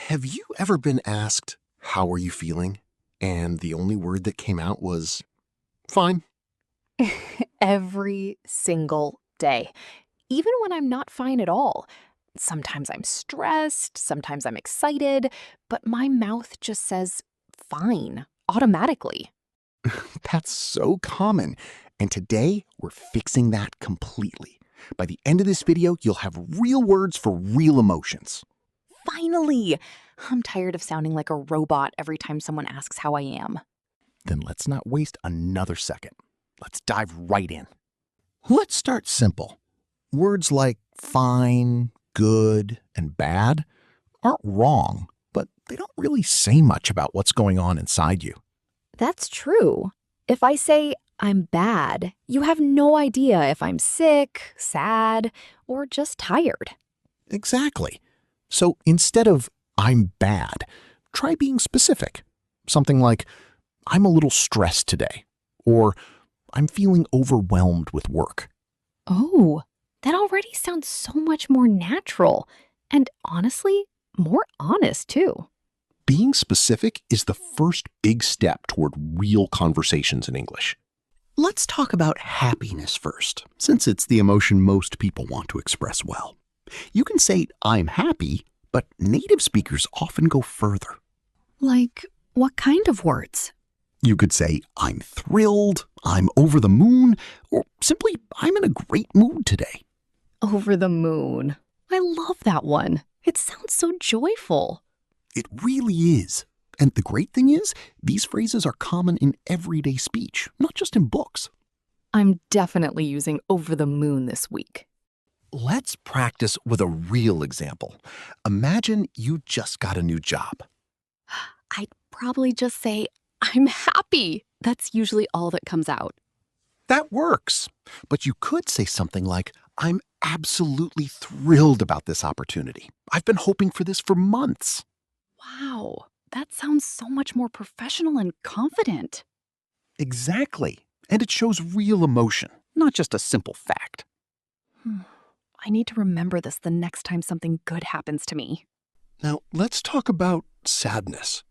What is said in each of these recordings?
Have you ever been asked, "How are you feeling?" and the only word that came out was, "Fine"? Every single day, even when I'm not fine at all. Sometimes I'm stressed, sometimes I'm excited, but my mouth just says fine automatically. That's so common. And today, we're fixing that completely. By the end of this video, you'll have real words for real emotions. Finally! I'm tired of sounding like a robot every time someone asks how I am. Then let's not waste another second. Let's dive right in. Let's start simple. Words like fine, good, and bad aren't wrong, but they don't really say much about what's going on inside you. That's true. If I say I'm bad, you have no idea if I'm sick, sad, or just tired. Exactly. So instead of "I'm bad," try being specific. Something like, "I'm a little stressed today," or "I'm feeling overwhelmed with work." Oh, that already sounds so much more natural and honestly, more honest too. Being specific is the first big step toward real conversations in English. Let's talk about happiness first, since it's the emotion most people want to express well. You can say "I'm happy," but native speakers often go further. Like, what kind of words? You could say "I'm thrilled," "I'm over the moon," or simply "I'm in a great mood today." Over the moon. I love that one. It sounds so joyful. It really is. And the great thing is, these phrases are common in everyday speech, not just in books. I'm definitely using over the moon this week. Let's practice with a real example. Imagine you just got a new job. I'd probably just say, I'm happy. That's usually all that comes out. That works. But you could say something like, "I'm absolutely thrilled about this opportunity. I've been hoping for this for months." Wow, that sounds so much more professional and confident. Exactly. And it shows real emotion, not just a simple fact. I need to remember this the next time something good happens to me. Now, let's talk about sadness.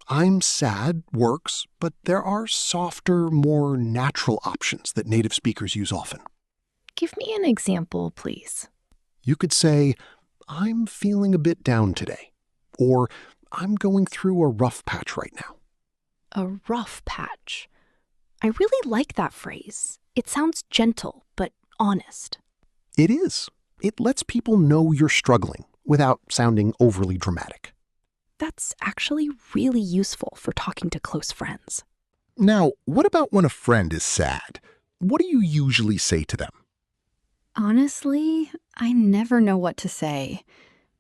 "I'm sad" works, but there are softer, more natural options that native speakers use often. Give me an example, please. You could say, "I'm feeling a bit down today," or "I'm going through a rough patch right now." A rough patch. I really like that phrase. It sounds gentle, but honest. It is. It lets people know you're struggling without sounding overly dramatic. That's actually really useful for talking to close friends. Now, what about when a friend is sad? What do you usually say to them? Honestly, I never know what to say.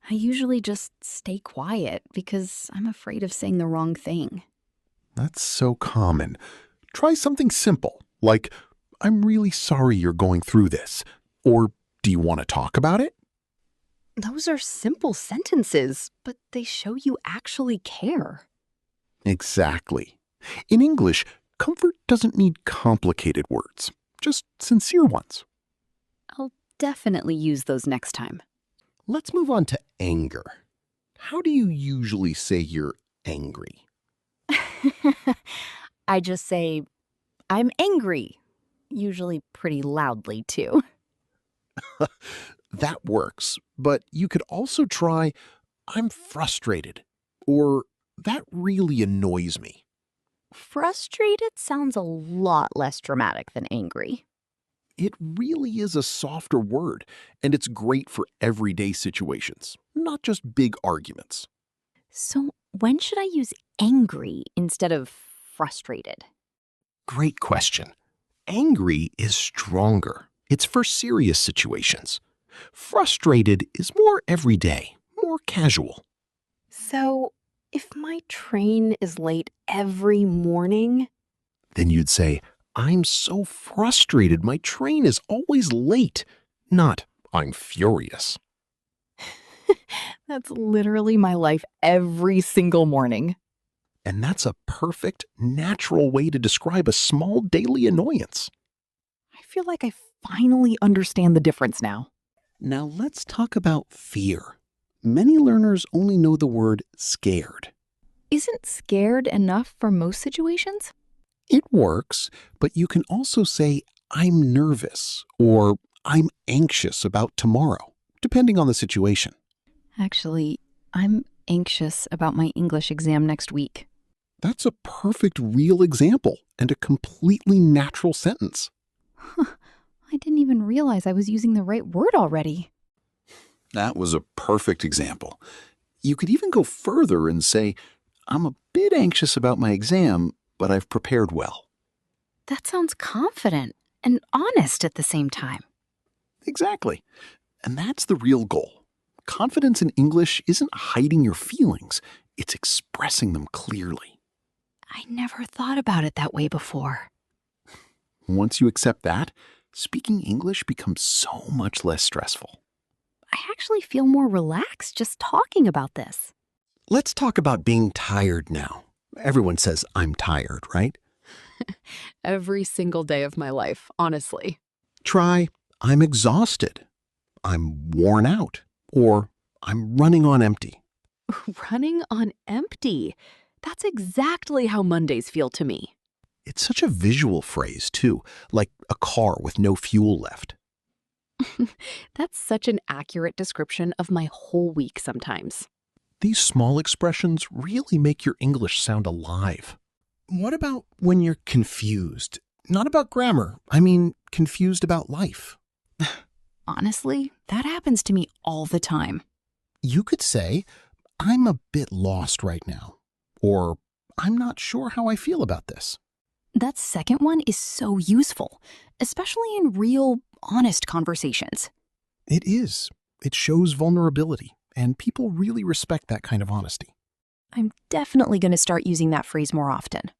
I usually just stay quiet because I'm afraid of saying the wrong thing. That's so common. Try something simple, like, "I'm really sorry you're going through this," or "Do you want to talk about it?" Those are simple sentences, but they show you actually care. Exactly. In English, comfort doesn't need complicated words, just sincere ones. I'll definitely use those next time. Let's move on to anger. How do you usually say you're angry? I just say, I'm angry. Usually pretty loudly, too. That works, but you could also try, "I'm frustrated," or "That really annoys me." Frustrated sounds a lot less dramatic than angry. It really is a softer word, and it's great for everyday situations, not just big arguments. So, when should I use angry instead of frustrated? Great question. Angry is stronger. It's for serious situations. Frustrated is more everyday, more casual. So, if my train is late every morning, Then you'd say, "I'm so frustrated. My train is always late." Not, "I'm furious." that's literally my life every single morning. And that's a perfect, natural way to describe a small daily annoyance. I feel like I finally understand the difference now. Now let's talk about fear. many learners only know the word scared. Isn't scared enough for most situations? It works, but you can also say, I'm nervous or I'm anxious about tomorrow, depending on the situation. Actually, I'm anxious about my English exam next week. That's a perfect real example and a completely natural sentence. I didn't even realize I was using the right word already. That was a perfect example. You could even go further and say, I'm a bit anxious about my exam, but I've prepared well. That sounds confident and honest at the same time. Exactly. And that's the real goal. Confidence in English isn't hiding your feelings, it's expressing them clearly. I never thought about it that way before. Once you accept that, speaking English becomes so much less stressful. I actually feel more relaxed just talking about this. Let's talk about being tired now. Everyone says, I'm tired, right? Every single day of my life, honestly. Try, I'm exhausted, I'm worn out, or I'm running on empty. Running on empty. That's exactly how Mondays feel to me. It's such a visual phrase, too, like a car with no fuel left. That's such an accurate description of my whole week sometimes. These small expressions really make your English sound alive. What about when you're confused? Not about grammar, I mean confused about life. Honestly, that happens to me all the time. You could say, I'm a bit lost right now, or I'm not sure how I feel about this. That second one is so useful, especially in real, honest conversations. It is. It shows vulnerability, and people really respect that kind of honesty. I'm definitely going to start using that phrase more often.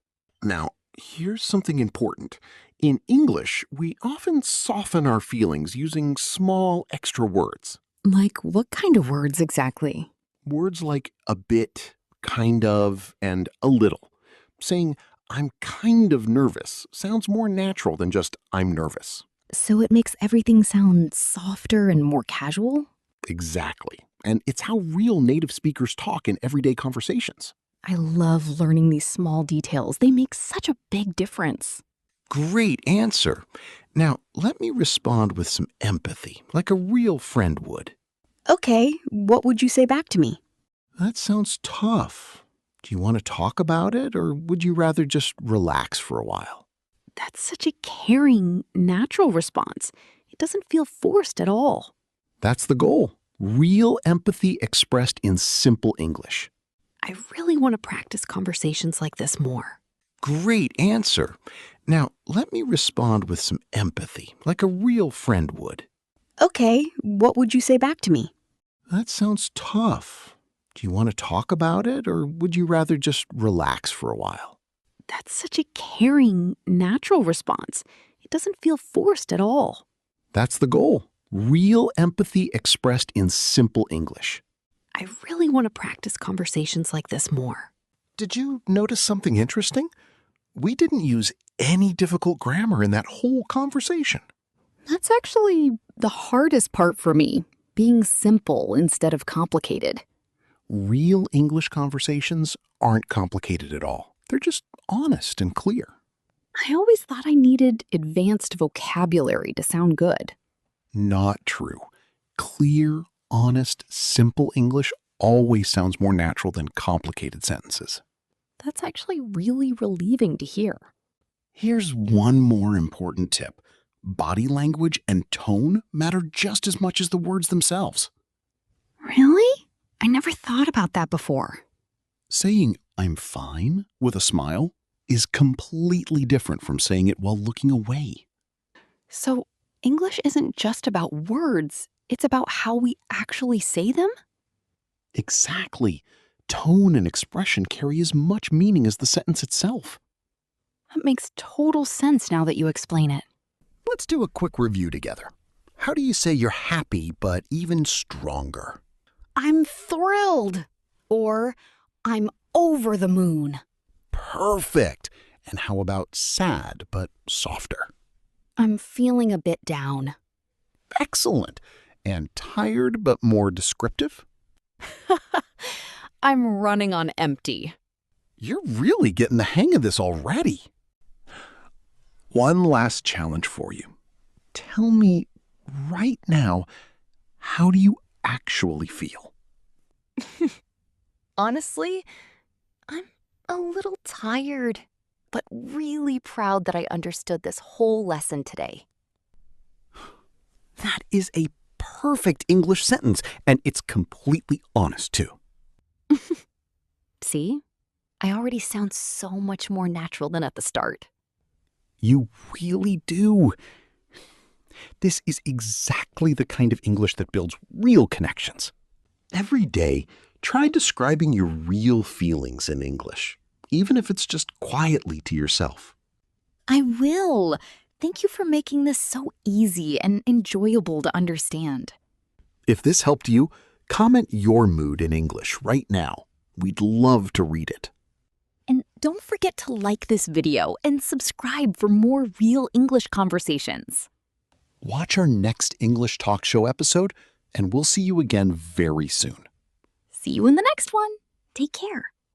Now, here's something important. In English, we often soften our feelings using small extra words. Like what kind of words exactly? Words like a bit, kind of, and a little. Saying, I'm kind of nervous sounds more natural than just, I'm nervous. So it makes everything sound softer and more casual? Exactly. And it's how real native speakers talk in everyday conversations. I love learning these small details. They make such a big difference. Great answer. Now, let me respond with some empathy, like a real friend would. Okay, what would you say back to me? That sounds tough. Do you want to talk about it, or would you rather just relax for a while? That's such a caring, natural response. It doesn't feel forced at all. That's the goal. Real empathy expressed in simple English. I really want to practice conversations like this more. Great answer. Now, let me respond with some empathy, like a real friend would. Okay, what would you say back to me? That sounds tough. Do you want to talk about it, or would you rather just relax for a while? That's such a caring, natural response. It doesn't feel forced at all. That's the goal. Real empathy expressed in simple English. I really want to practice conversations like this more. Did you notice something interesting? We didn't use any difficult grammar in that whole conversation. That's actually the hardest part for me, being simple instead of complicated. Real English conversations aren't complicated at all. They're just honest and clear. I always thought I needed advanced vocabulary to sound good. Not true. Clear, honest, simple English always sounds more natural than complicated sentences. That's actually really relieving to hear. Here's one more important tip. Body language and tone matter just as much as the words themselves. Really? I never thought about that before. Saying, I'm fine, with a smile, is completely different from saying it while looking away. So, English isn't just about words, it's about how we actually say them? Exactly. Tone and expression carry as much meaning as the sentence itself. That makes total sense now that you explain it. Let's do a quick review together. How do you say you're happy but even stronger? I'm thrilled. Or, I'm over the moon. Perfect. And how about sad but softer? I'm feeling a bit down. Excellent. And tired but more descriptive? I'm running on empty. You're really getting the hang of this already. One last challenge for you. Tell me right now, how do you actually feel? Honestly, I'm a little tired, but really proud that I understood this whole lesson today. That is a perfect English sentence, and it's completely honest, too. See? I already sound so much more natural than at the start. You really do. This is exactly the kind of English that builds real connections. Every day, try describing your real feelings in English, even if it's just quietly to yourself. I will. Thank you for making this so easy and enjoyable to understand. If this helped you, comment your mood in English right now. We'd love to read it. And don't forget to like this video and subscribe for more real English conversations. Watch our next English Talk Show episode, and we'll see you again very soon. See you in the next one. Take care.